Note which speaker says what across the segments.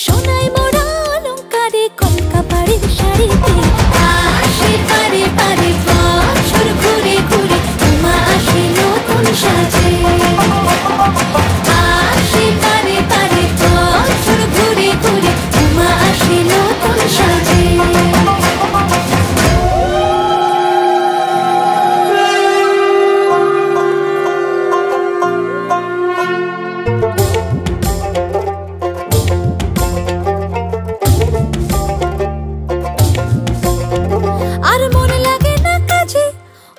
Speaker 1: সোনায় মোড়া অলংকারে কলকা পাড়ের শাড়িতে আসে পারে পারে বছর ঘুরে ঘুরে উমা আসে নতুন সাজে। আসে পারে পারে বছর ঘুরে ঘুরে উমা আসে নতুন সাজে। আর মন লাগে না কাজে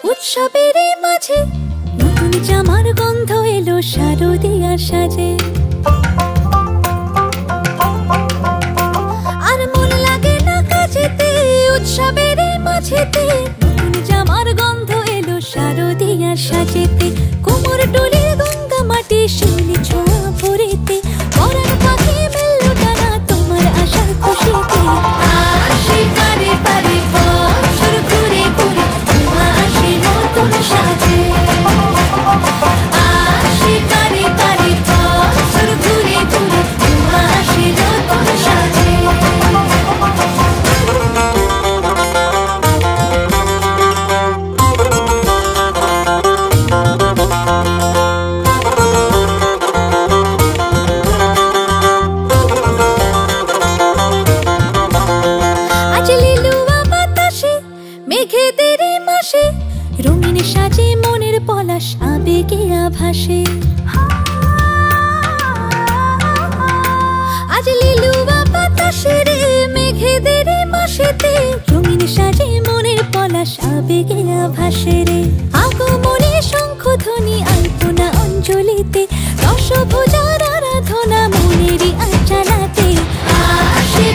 Speaker 1: উৎসবের মাঝে নতুন জামার গন্ধ এলো শারদিয়ার সাজে। আর মন লাগে না কাজেতে উৎসবের মাঝেতে নতুন জামার গন্ধ এলো শারদিয়ার সাজেতে। কোমর ডোলে গঙ্গা মাটি শিউলি ছোঁয়া ভরেতে পরাণ পাখি মেলল ডানা তোমার আশার খুশিতে। আসে পারে পারে বছর ঘুরে ঘুরে উমা আসে নতুন সাজে। আসে পারে পারে বছর ঘুরে ঘুরে উমা আসে নতুন সাজে। আজ লিলুয়া বাতাসে মেঘেদের মাসে রঙিন সাজে মনের পলাশ আবেগে আভাসে। আজ লিলুয়া বাতাসে রে মেঘেদের মাসেতে রঙিন সাজে মনের পলাশ আবেগে আভাসে রে। আগমনে শঙ্খধ্বনি আলপনা অঞ্জলিতে দশভুজার আরাধনা মনেরই আঞ্চলাতে। আসে